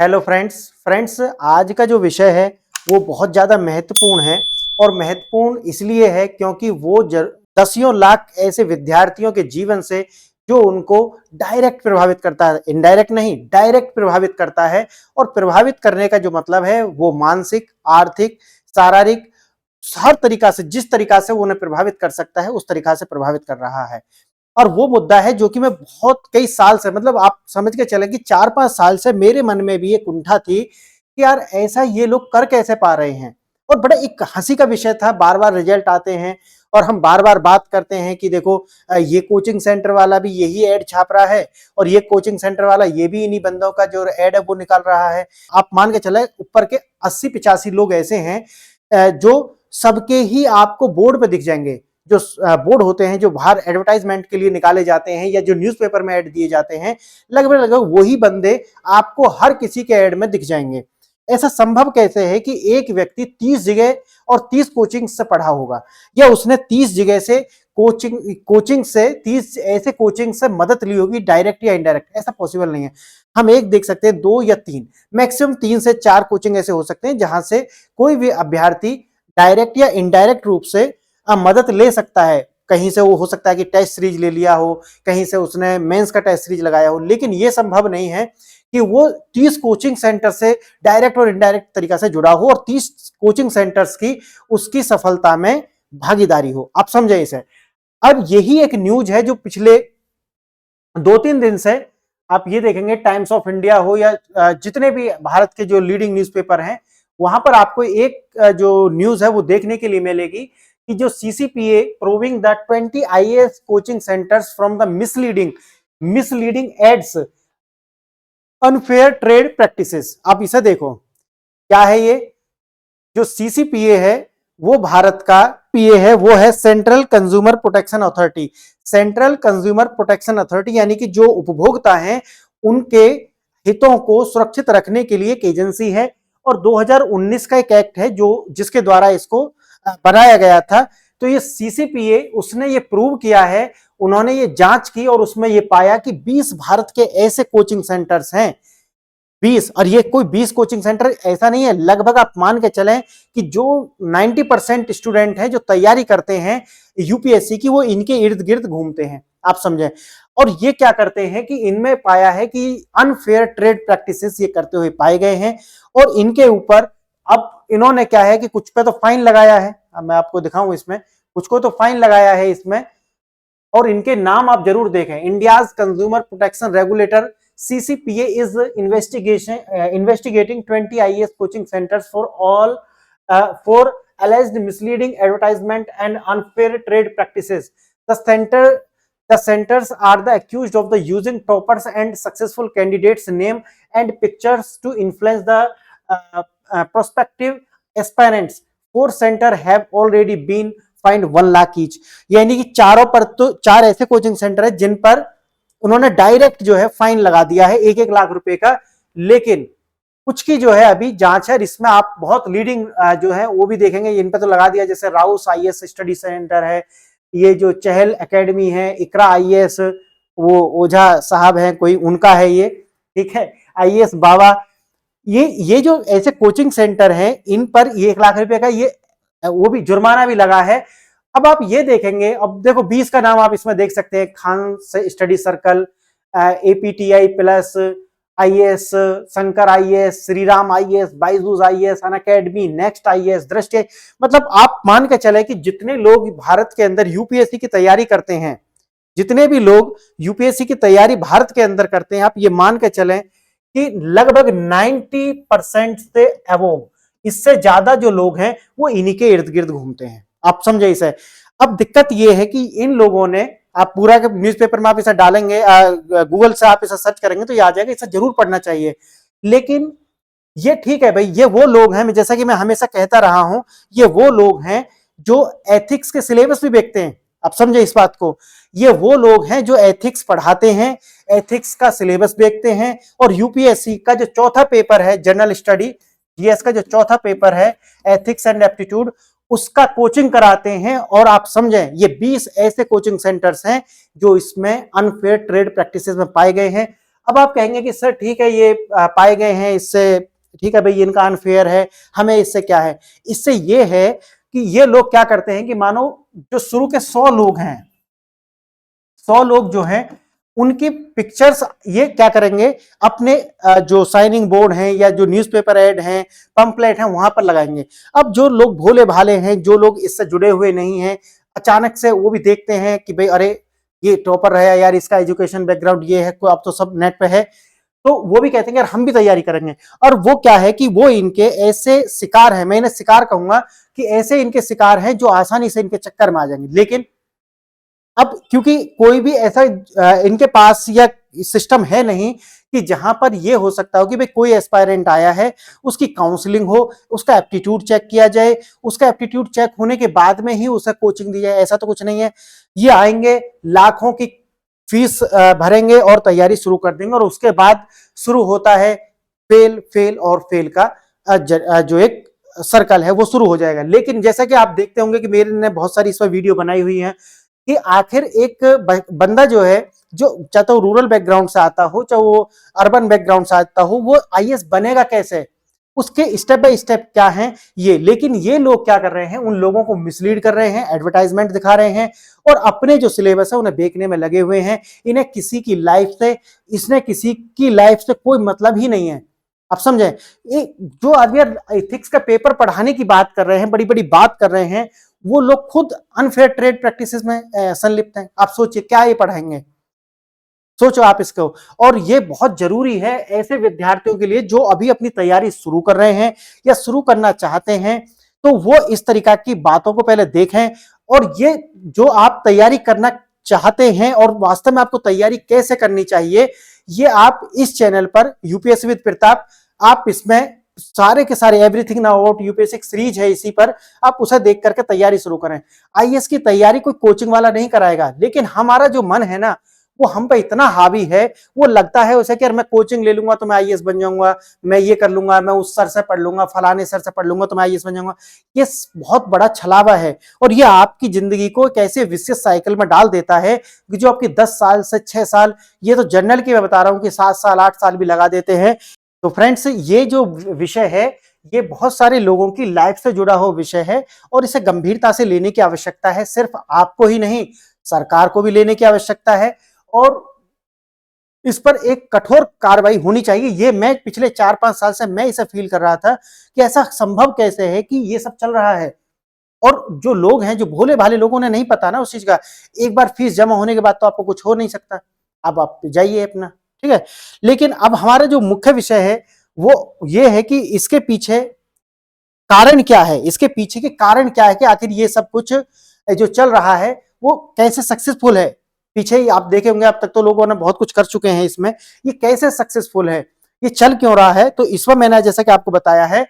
Hello friends आज का जो विषय है वो बहुत ज़्यादा महत्वपूर्ण है। और महत्वपूर्ण इसलिए है क्योंकि वो दसियों लाख ऐसे विद्यार्थियों के जीवन से जो उनको डायरेक्ट प्रभावित करता है, इनडायरेक्ट नहीं डायरेक्ट प्रभावित करता है। और प्रभावित करने का जो मतलब है वो मानसिक, आर्थिक, शारीरिक, हर तरीका से, जिस तरीका से वो उन्हें प्रभावित कर सकता है उस तरीका से प्रभावित कर रहा है। और वो मुद्दा है जो कि मैं बहुत कई साल से, मतलब आप समझ के चले कि 4-5 साल से मेरे मन में भी एक कुंठा थी कि यार ऐसा ये लोग कर कैसे पा रहे हैं। और बड़ा एक हंसी का विषय था, बार बार रिजल्ट आते हैं और हम बार बार बात करते हैं कि देखो ये कोचिंग सेंटर वाला भी यही एड छाप रहा है और ये कोचिंग सेंटर वाला ये भी इन्हीं बंदों का जो एड है वो निकाल रहा है। आप मान के चले ऊपर के 80-85 लोग ऐसे हैं जो सबके ही आपको बोर्ड पे दिख जाएंगे। जो बोर्ड होते हैं जो बाहर एडवर्टाइजमेंट के लिए निकाले जाते हैं या जो न्यूज़पेपर में ऐड दिए जाते हैं, लगभग लगभग वही बंदे आपको हर किसी के ऐड में दिख जाएंगे। ऐसा संभव कैसे है कि एक व्यक्ति 30 जगह और 30 कोचिंग से पढ़ा होगा या उसने 30 जगह से कोचिंग से 30 ऐसे कोचिंग से मदद ली होगी, डायरेक्ट या इनडायरेक्ट? ऐसा पॉसिबल नहीं है। हम एक देख सकते हैं, 2 या 3, मैक्सिमम 3 से 4 कोचिंग ऐसे हो सकते हैं जहां से कोई भी अभ्यर्थी डायरेक्ट या इनडायरेक्ट रूप से मदद ले सकता है। कहीं से वो हो सकता है कि टेस्ट सीरीज ले लिया हो, कहीं से उसने मेंस का टेस्ट सीरीज लगाया हो, लेकिन ये संभव नहीं है कि वो 30 कोचिंग सेंटर से डायरेक्ट और इनडायरेक्ट तरीका से जुड़ा हो और 30 कोचिंग सेंटर्स की उसकी सफलता में भागीदारी हो। आप समझे इसे। अब यही एक न्यूज है जो पिछले 2-3 दिन से आप ये देखेंगे, टाइम्स ऑफ इंडिया हो या जितने भी भारत के जो लीडिंग न्यूज़पेपर हैं, वहां पर आपको एक जो न्यूज है वो देखने के लिए मिलेगी कि जो CCPA proving the 20 IAS coaching centres from the misleading ads, unfair trade practices. आप इसे देखो, क्या है ये? जो CCPA है वो भारत का PA है, वो है central consumer protection authority. Central consumer protection authority यानी कि जो उपभोक्ता हैं उनके हितों को सुरक्षित रखने के लिए एक एजेंसी है। और 2019 का एक एक्ट है जो जिसके द्वारा इसको बनाया गया था। तो ये CCPA उसने ये प्रूव किया है, उन्होंने ये जांच की और उसमें ये पाया कि 20 भारत के ऐसे कोचिंग सेंटर्स हैं, 20। और ये कोई 20 कोचिंग सेंटर ऐसा नहीं है, लगभग आप मान के चलें कि जो 90% स्टूडेंट हैं जो तैयारी करते हैं UPSC की, वो इनके इर्द गिर्द घूमते हैं। आप समझें। और ये क्या करते हैं कि इनमें पाया है कि अनफेयर ट्रेड प्रैक्टिसेस ये करते हुए पाए गए हैं। और इनके ऊपर अब इन्होंने क्या है कि कुछ पे तो फाइन लगाया है। अब मैं आपको दिखाऊं, इसमें कुछ को तो फाइन लगाया है इसमें। और इनके नाम आप जरूर देखें, India's consumer protection regulator CCPA is investigating 20 IAS coaching centers for alleged misleading advertisement and unfair trade practices. The centers are the accused of the using toppers and successful candidates' name and pictures to influence the prospective aspirants. 4 centers have already been fined 1 lakh each. यानी कि चारों पर तो 4 ऐसे coaching centre है जिन पर उन्होंने direct जो है फाइन लगा दिया है 1-1 लाख रुपए का। लेकिन कुछ की जो है अभी जांच है, इसमें आप बहुत लीडिंग जो है वो भी देखेंगे, इन पे तो लगा दिया। जैसे राउस IAS स्टडी सेंटर है, ये जो चहल एकेडमी है, इकरा IAS, वो ओझा साहब है कोई, उनका है ये, ठीक है, IAS बाबा। ये जो ऐसे कोचिंग सेंटर हैं इन पर 1 लाख रुपए का ये वो भी जुर्माना भी लगा है। अब आप ये देखेंगे, अब देखो 20 का नाम आप इसमें देख सकते हैं, Khan study circle, APTI plus IAS, Shankar IAS, Shriram IAS, Byju's IAS, Unacademy, next IAS, दृष्टि। मतलब आप मान के चले कि जितने लोग भारत के अंदर UPSC की तैयारी करते हैं, जितने भी लोग UPSC की तैयारी भारत के अंदर करते हैं, आप ये मान के चलें कि लगभग 90% से अबोव, इससे ज्यादा जो लोग हैं वो इन्हीं के इर्द गिर्द घूमते हैं। आप समझे इसे। अब दिक्कत ये है कि इन लोगों ने, आप पूरा न्यूज़पेपर में आप इसे डालेंगे, गूगल से आप इसे सर्च करेंगे तो ये आ जाएगा, इसे जरूर पढ़ना चाहिए। लेकिन ये ठीक है भाई, ये वो लोग हैं, जैसा कि मैं हमेशा कहता रहा हूं, ये वो लोग हैं जो एथिक्स के सिलेबस भी देखते हैं। आप समझे इस बात को। ये वो लोग हैं जो एथिक्स पढ़ाते हैं, एथिक्स का सिलेबस देखते हैं। और UPSC का जो चौथा पेपर है, जनरल स्टडी GS का जो चौथा पेपर है, एथिक्स एंड एप्टीट्यूड, उसका कोचिंग कराते हैं। और आप समझें, ये 20 ऐसे कोचिंग सेंटर्स हैं जो इसमें अनफेयर ट्रेड प्रैक्टिसेस में पाए गए हैं। अब आप कहेंगे कि सर ठीक है, ये पाए गए हैं, इससे ठीक है भाई, इनका अनफेयर है, हमें इससे क्या है। इससे ये है कि ये लोग क्या करते हैं कि मानो जो शुरू के 100 लोग हैं, 100 लोग जो हैं, उनकी पिक्चर्स ये क्या करेंगे, अपने जो साइनिंग बोर्ड हैं या जो न्यूज़पेपर ऐड हैं, पंपलेट हैं, वहां पर लगाएंगे। अब जो लोग भोले भाले हैं, जो लोग इससे जुड़े हुए नहीं हैं, अचानक से वो भी देखते हैं कि भाई अरे ये टॉपर है यार, इसका एजुकेशन बैकग्राउंड ये है, अब तो सब नेट पे है, तो वो भी कहते हैं यार हम भी तैयारी करेंगे। और वो क्या है कि वो इनके ऐसे शिकार है, मैं इन्हें शिकार कहूंगा कि ऐसे इनके शिकार हैं जो आसानी से इनके चक्कर में आ जाएंगे। लेकिन अब क्योंकि कोई भी ऐसा इनके पास या सिस्टम है नहीं कि जहां पर ये हो सकता हो कि भाई कोई एस्पायरेंट आया है, उसकी काउंसलिंग हो, उसका एप्टीट्यूड चेक किया जाए, उसका एप्टीट्यूड चेक होने के बाद में ही उसे कोचिंग दी जाए, ऐसा तो कुछ नहीं है। ये आएंगे, लाखों की फीस भरेंगे और तैयारी शुरू कर देंगे, और उसके बाद शुरू होता है फेल फेल और फेल का जो एक सर्कल है वो शुरू हो जाएगा। लेकिन जैसा कि आप देखते होंगे कि मेरे ने बहुत सारी इस पर वीडियो बनाई हुई है कि आखिर एक बंदा जो है, जो चाहे तो रूरल बैकग्राउंड से आता हो, चाहे वो अर्बन बैकग्राउंड से आता हो, वो आईएएस बनेगा कैसे, उसके स्टेप बाय स्टेप क्या है ये। लेकिन ये लोग क्या कर रहे हैं, उन लोगों को मिसलीड कर रहे हैं, एडवर्टाइजमेंट दिखा रहे हैं और अपने जो सिलेबस है उन्हें बेचने में लगे हुए हैं। इन्हें किसी की लाइफ से, इसने किसी की लाइफ से कोई मतलब ही नहीं है। आप समझे, जो आदमी एथिक्स का पेपर पढ़ाने की बात कर रहे हैं, बड़ी बड़ी बात कर रहे हैं, वो लोग खुद अनफेयर ट्रेड प्रैक्टिसेस में संलिप्त हैं। आप सोचिए क्या ये पढ़ाएंगे, सोचो आप इसको। और ये बहुत जरूरी है ऐसे विद्यार्थियों के लिए जो अभी अपनी तैयारी शुरू कर रहे हैं या शुरू करना चाहते हैं, तो वो इस तरीका की बातों को पहले देखें। और ये जो आप तैयारी करना चाहते हैं और वास्तव में आपको तैयारी कैसे करनी चाहिए, ये आप इस चैनल पर यूपीएससी विद प्रताप, आप इसमें सारे के सारे everything now about UPSC series है, इसी पर आप उसे देख करके तैयारी शुरू करें। आईएएस की तैयारी कोई कोचिंग वाला नहीं कराएगा, लेकिन हमारा जो मन है ना, वो हम पे इतना हावी है, वो लगता है उसे कि यार मैं कोचिंग ले लूंगा तो मैं आईएएस बन जाऊंगा, मैं ये कर लूंगा, मैं उस सर से पढ़ लूंगा, फलाने सर से पढ़ लूंगा तो मैं आईएएस बन जाऊंगा। ये बहुत बड़ा छलावा है और ये आपकी जिंदगी को एक ऐसे विशियस साइकिल में डाल देता है कि जो आपकी 10 साल से 6 साल, ये तो जनरल की मैं बता रहा हूं कि 7 साल 8 साल भी लगा देते हैं। तो फ्रेंड्स, ये जो विषय है ये बहुत सारे लोगों की लाइफ से जुड़ा हुआ विषय है और इसे गंभीरता से लेने की आवश्यकता है। सिर्फ आपको ही नहीं, सरकार को भी लेने की आवश्यकता है और इस पर एक कठोर कार्रवाई होनी चाहिए। ये मैं पिछले 4-5 साल से मैं इसे फील कर रहा था कि ऐसा संभव कैसे है कि ये सब चल रहा है। और जो लोग हैं, जो भोले भाले लोगों ने नहीं पता ना उस चीज का, एक बार फीस जमा होने के बाद तो आपको कुछ हो नहीं सकता, अब आप जाइए अपना, ठीक है। लेकिन अब हमारा जो मुख्य विषय है वो ये है कि इसके पीछे कारण क्या है, इसके पीछे के कारण क्या है कि आखिर ये सब कुछ जो चल रहा है वो कैसे सक्सेसफुल है। पीछे ही आप देखे होंगे, अब तक तो लोगों ने बहुत कुछ कर चुके हैं इसमें, ये कैसे सक्सेसफुल है, ये चल क्यों रहा है। तो इस पर मैंने जैसा कि आपको बताया है,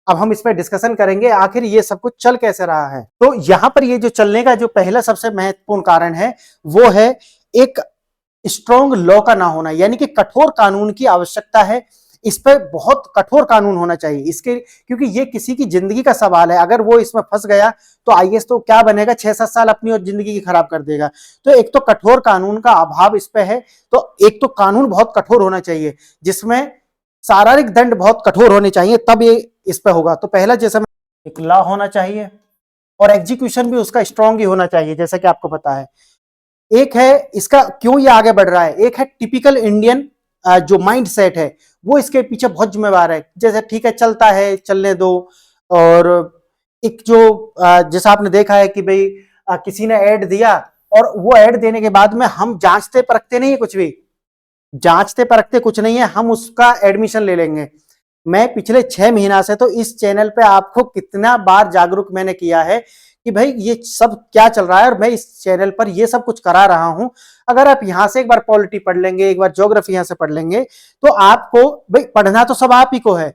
अब हम इस पर डिस्कशन करेंगे आखिर ये सब कुछ चल कैसे रहा है। तो यहां पर ये जो चलने का जो पहला सबसे महत्वपूर्ण कारण है वो है एक स्ट्रॉन्ग लॉ का ना होना, यानी कि कठोर कानून की आवश्यकता है। इस पर बहुत कठोर कानून होना चाहिए इसके, क्योंकि ये किसी की जिंदगी का सवाल है। अगर वो इसमें फंस गया तो आईएएस तो क्या बनेगा, 6-7 साल अपनी और जिंदगी की खराब कर देगा। तो एक तो कठोर कानून का अभाव इस पे है, तो एक तो कानून बहुत कठोर होना चाहिए जिसमें शारीरिक दंड बहुत कठोर होने चाहिए, तब ये इस पे होगा। तो पहला जैसा एक लॉ होना चाहिए और एग्जीक्यूशन भी उसका स्ट्रॉन्ग ही होना चाहिए, जैसा कि आपको पता है। एक है इसका क्यों ये आगे बढ़ रहा है, एक है टिपिकल इंडियन जो माइंड सेट है वो इसके पीछे बहुत जिम्मेवार है। जैसे ठीक है चलता है, चलने दो। और एक जो जैसा आपने देखा है कि भाई किसी ने ऐड दिया और वो ऐड देने के बाद में हम जांचते परखते नहीं है, कुछ भी जांचते परखते कुछ नहीं है, हम उसका एडमिशन ले लेंगे। मैं पिछले 6 महीना से तो इस चैनल पे आपको कितना बार जागरूक मैंने किया है कि भाई ये सब क्या चल रहा है और मैं इस चैनल पर ये सब कुछ करा रहा हूं। अगर आप यहां से एक बार पॉलिटी पढ़ लेंगे, एक बार ज्योग्राफी यहां से पढ़ लेंगे, तो आपको भाई पढ़ना तो सब आप ही को है।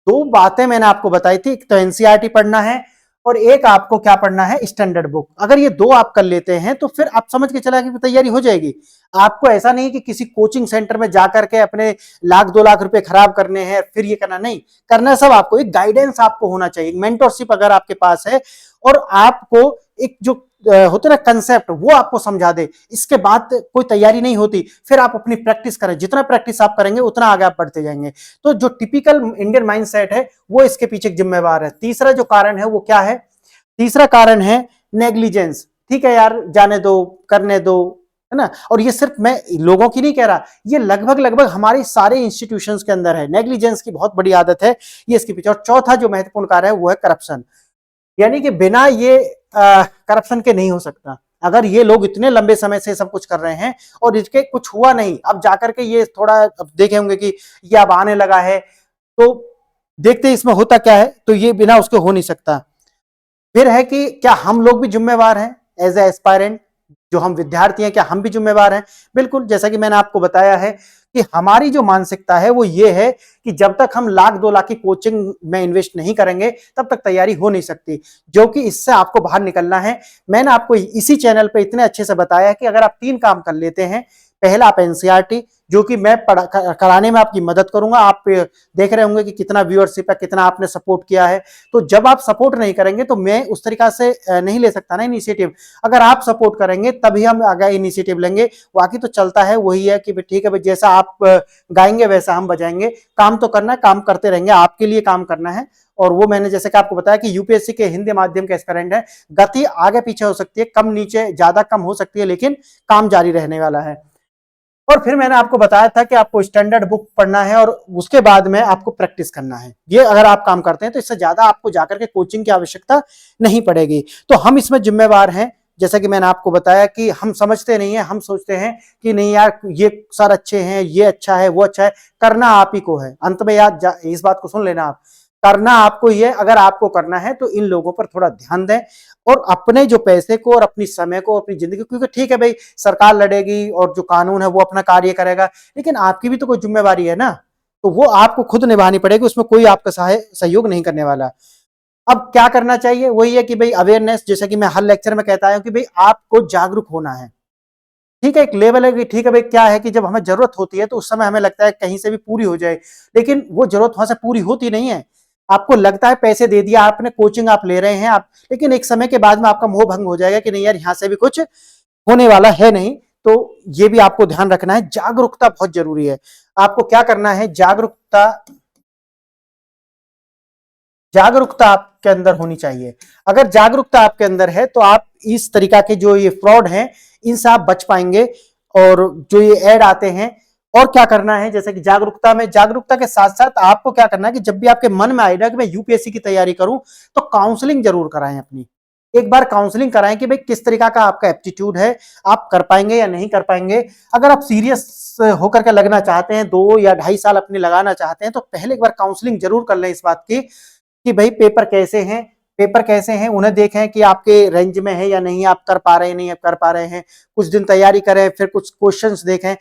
2 बातें मैंने आपको बताई थी, एक तो एनसीईआरटी पढ़ना है और एक आपको क्या पढ़ना है, स्टैंडर्ड बुक। अगर ये 2 आप कर लेते हैं तो फिर आप समझ के चला कि तैयारी हो जाएगी। आपको ऐसा नहीं कि किसी कोचिंग सेंटर में जाकर के अपने लाख 2 लाख रुपए खराब करने हैं फिर ये करना, नहीं करना सब आपको। एक गाइडेंस आपको होना चाहिए, मेंटरशिप अगर आपके पास है और आपको एक जो होते ना कंसेप्ट, वो आपको समझा दे, इसके बाद कोई तैयारी नहीं होती। फिर आप अपनी प्रैक्टिस करें, जितना प्रैक्टिस आप करेंगे उतना आगे आप बढ़ते जाएंगे। तो जो टिपिकल इंडियन माइंडसेट है वो इसके पीछे जिम्मेवार है। तीसरा जो कारण है वो क्या है? तीसरा कारण है नेग्लिजेंस। ठीक है यार, जाने दो, करने दो, है ना। और ये सिर्फ मैं लोगों की नहीं कह रहा, ये लगभग लगभग हमारे सारे इंस्टीट्यूशंस के अंदर है। नेग्लिजेंस की बहुत बड़ी आदत है ये इसके पीछे। और चौथा जो महत्वपूर्ण कार्य है वो है करप्शन। यानी कि बिना ये करप्शन के नहीं हो सकता। अगर ये लोग इतने लंबे समय से सब कुछ कर रहे हैं और इसके कुछ हुआ नहीं, अब जाकर के ये थोड़ा अब देखे होंगे कि ये अब आने लगा है, तो देखते इसमें होता क्या है, तो ये बिना उसके हो नहीं सकता। फिर है कि क्या हम लोग भी जिम्मेवार हैं एज ए एस्पायरेंट, जो हम विद्यार्थी हैं, क्या हम भी जिम्मेवार हैं? बिल्कुल, जैसा कि मैंने आपको बताया है कि हमारी जो मानसिकता है वो ये है कि जब तक हम 1 लाख 2 लाख की कोचिंग में इन्वेस्ट नहीं करेंगे तब तक तैयारी हो नहीं सकती, जो कि इससे आपको बाहर निकलना है। मैंने आपको इसी चैनल पे इतने अच्छे से बताया है कि अगर आप 3 काम कर लेते हैं। पहला, आप एनसीईआरटी, जो कि मैं कराने में आपकी मदद करूंगा। आप देख रहे होंगे कि कितना व्यूअरशिप है, कितना आपने सपोर्ट किया है। तो जब आप सपोर्ट नहीं करेंगे तो मैं उस तरीका से नहीं ले सकता ना इनिशिएटिव। अगर आप सपोर्ट करेंगे तभी हम आगे इनिशिएटिव लेंगे। बाकी तो चलता है वही है कि ठीक है भाई, जैसा आप गाएंगे वैसा हम बजाएंगे। काम तो करना है, काम करते रहेंगे, आपके लिए काम करना है। और वो मैंने जैसे कि आपको बताया कि यूपीएससी के हिंदी माध्यम के एस्पिरेंट है, गति आगे पीछे हो सकती है, कम नीचे ज्यादा कम हो सकती है, लेकिन काम जारी रहने वाला है। और फिर मैंने आपको बताया था कि आपको स्टैंडर्ड बुक पढ़ना है और उसके बाद में आपको प्रैक्टिस करना है। ये अगर आप काम करते हैं तो इससे ज्यादा आपको जाकर के कोचिंग की आवश्यकता नहीं पड़ेगी। तो हम इसमें जिम्मेवार हैं। जैसा कि मैंने आपको बताया कि हम समझते नहीं है, हम सोचते हैं कि नहीं यार ये सर अच्छे हैं, ये अच्छा है, वो अच्छा है। करना आप ही को है। अंत में याद इस बात को सुन लेना, आप करना आपको ही है। अगर आपको करना है तो इन लोगों पर थोड़ा ध्यान दें और अपने जो पैसे को और अपनी समय को, अपनी जिंदगी को, क्योंकि ठीक है भाई सरकार लड़ेगी और जो कानून है वो अपना कार्य करेगा, लेकिन आपकी भी तो कोई जिम्मेवारी है ना। तो वो आपको खुद निभानी पड़ेगी, उसमें कोई आपका सहयोग नहीं करने वाला। अब क्या करना चाहिए? वही है कि भाई अवेयरनेस, जैसा कि मैं हर लेक्चर में कहता हूं कि भाई आपको जागरूक होना है। ठीक है, एक लेवल है कि ठीक है भाई, क्या है कि जब हमें जरूरत होती है तो उस समय हमें लगता है कहीं से भी पूरी हो जाए, लेकिन वो जरूरत वहां से पूरी होती नहीं है। आपको लगता है पैसे दे दिया आपने, कोचिंग आप ले रहे हैं आप, लेकिन एक समय के बाद में आपका मोह भंग हो जाएगा कि नहीं यार, यहां से भी कुछ होने वाला है नहीं। तो ये भी आपको ध्यान रखना है। जागरूकता बहुत जरूरी है। आपको क्या करना है? जागरूकता, जागरूकता आपके अंदर होनी चाहिए। अगर जागरूकता आपके अंदर है तो आप इस तरीका के जो ये फ्रॉड हैं इनसे आप बच पाएंगे। और जो ये ऐड आते हैं, और क्या करना है, जैसे कि जागरूकता में, जागरूकता के साथ साथ आपको क्या करना है कि जब भी आपके मन में आएगा कि मैं यूपीएससी की तैयारी करूं, तो काउंसलिंग जरूर कराएं अपनी। एक बार काउंसलिंग कराएं कि भाई किस तरीका का आपका एप्टीट्यूड है, आप कर पाएंगे या नहीं कर पाएंगे। अगर आप सीरियस होकर के लगना चाहते हैं, 2 या 2.5 साल अपने लगाना चाहते हैं, तो पहले एक बार काउंसलिंग जरूर कर लें इस बात की कि भाई पेपर कैसे हैं, पेपर कैसे हैं, उन्हें देखें कि आपके रेंज में है या नहीं, आप कर पा रहे हैं नहीं आप कर पा रहे हैं। कुछ दिन तैयारी करें, फिर कुछ क्वेश्चंस देखें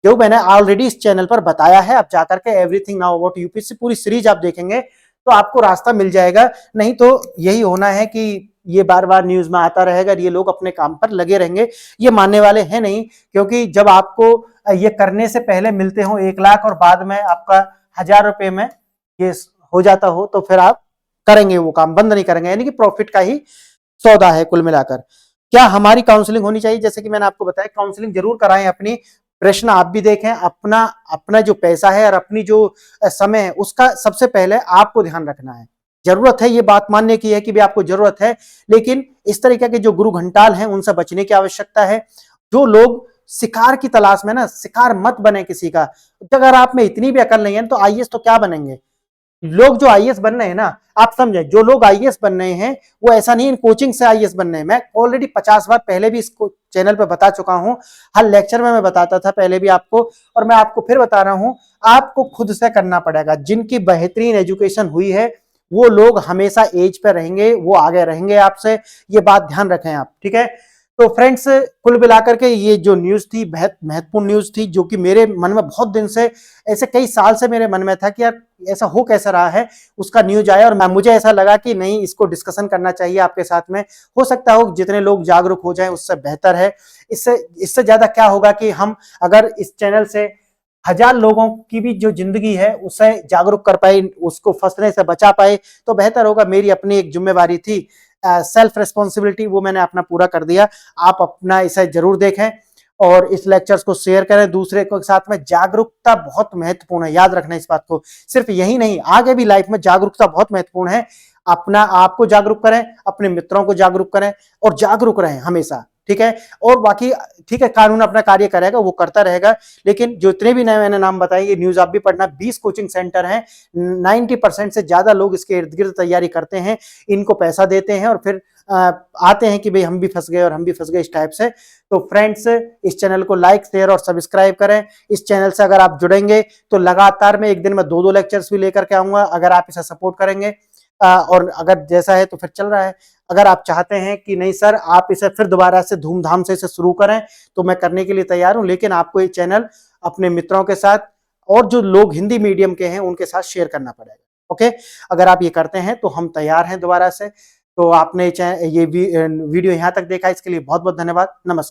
जो मैंने ऑलरेडी इस चैनल पर बताया है। आप जाकर के एवरीथिंग नाउ अबाउट यूपीएससी पूरी सीरीज आप देखेंगे तो आपको रास्ता मिल जाएगा। नहीं तो यही होना है कि ये बार बार न्यूज में आता रहेगा, ये लोग अपने काम पर लगे रहेंगे। ये मानने वाले हैं नहीं, क्योंकि जब आपको ये करने से पहले मिलते हो 1 लाख और बाद में आपका 1000 रुपए में ये हो जाता हो, तो फिर आप करेंगे वो काम, बंद नहीं करेंगे। यानी कि प्रॉफिट का ही सौदा है कुल मिलाकर। क्या हमारी काउंसलिंग होनी चाहिए? जैसे कि मैंने आपको बताया, काउंसलिंग जरूर कराएं अपनी। प्रश्न आप भी देखें, अपना अपना जो पैसा है और अपनी जो समय है उसका सबसे पहले आपको ध्यान रखना है। जरूरत है, ये बात मानने की है कि भी आपको जरूरत है, लेकिन इस तरीके के जो गुरु घंटाल हैं उनसे बचने की आवश्यकता है। जो लोग शिकार की तलाश में ना, शिकार मत बने किसी का। अगर आप में इतनी भी अकल नहीं है तो आईएएस तो क्या बनेंगे? लोग जो आईएएस बन रहे हैं ना, आप समझे, जो लोग आईएएस बन रहे हैं वो ऐसा नहीं कोचिंग से आईएएस बन रहे हैं। मैं ऑलरेडी 50 बार पहले भी इसको चैनल पे बता चुका हूं, हर लेक्चर में मैं बताता था पहले भी आपको, और मैं आपको फिर बता रहा हूं। आपको खुद से करना पड़ेगा। जिनकी बेहतरीन एजुकेशन हुई है वो लोग हमेशा एज पे रहेंगे, वो आगे रहेंगे आपसे। ये बात ध्यान रखें आप, ठीक है। तो फ्रेंड्स, कुल मिलाकर के ये जो न्यूज थी बहुत महत्वपूर्ण न्यूज थी, जो कि मेरे मन में बहुत दिन से, ऐसे कई साल से मेरे मन में था कि यार ऐसा हो कैसा रहा है। उसका न्यूज आया और मुझे ऐसा लगा कि नहीं, इसको डिस्कशन करना चाहिए आपके साथ में। हो सकता हो जितने लोग जागरूक हो जाएं उससे बेहतर है। इससे इससे ज्यादा क्या होगा कि हम अगर इस चैनल से 1000 लोगों की भी जो जिंदगी है उसे जागरूक कर पाए, उसको फंसने से बचा पाए, तो बेहतर होगा। मेरी अपनी एक जिम्मेवारी थी सेल्फ रिस्पॉन्सिबिलिटी वो मैंने अपना पूरा कर दिया। आप अपना इसे जरूर देखें और इस लेक्चर्स को शेयर करें दूसरे के साथ में। जागरूकता बहुत महत्वपूर्ण है, याद रखना इस बात को। सिर्फ यही नहीं, आगे भी लाइफ में जागरूकता बहुत महत्वपूर्ण है। अपना आपको जागरूक करें, अपने मित्रों को जागरूक करें और जागरूक रहें हमेशा, ठीक है। और बाकी ठीक है, कानून अपना कार्य करेगा, वो करता रहेगा, लेकिन जितने भी नए मैंने नाम बताए, ये न्यूज आप भी पढ़ना। 20 कोचिंग सेंटर हैं, 90% से ज्यादा लोग इसके इर्द गिर्द तैयारी करते हैं, इनको पैसा देते हैं और फिर आते हैं कि भाई हम भी फंस गए और हम भी फंस गए, इस टाइप से। तो फ्रेंड्स, इस चैनल को लाइक शेयर और सब्सक्राइब करें। इस चैनल से अगर आप जुड़ेंगे तो लगातार मैं एक दिन में 2-2 लेक्चर्स भी लेकर के आऊंगा, अगर आप इसे सपोर्ट करेंगे। और अगर जैसा है तो फिर चल रहा है। अगर आप चाहते हैं कि नहीं सर आप इसे फिर दोबारा से धूमधाम से इसे शुरू करें, तो मैं करने के लिए तैयार हूं, लेकिन आपको ये चैनल अपने मित्रों के साथ और जो लोग हिंदी मीडियम के हैं उनके साथ शेयर करना पड़ेगा। ओके, अगर आप ये करते हैं तो हम तैयार हैं दोबारा से। तो आपने ये वीडियो यहां तक देखा, इसके लिए बहुत बहुत धन्यवाद। नमस्कार।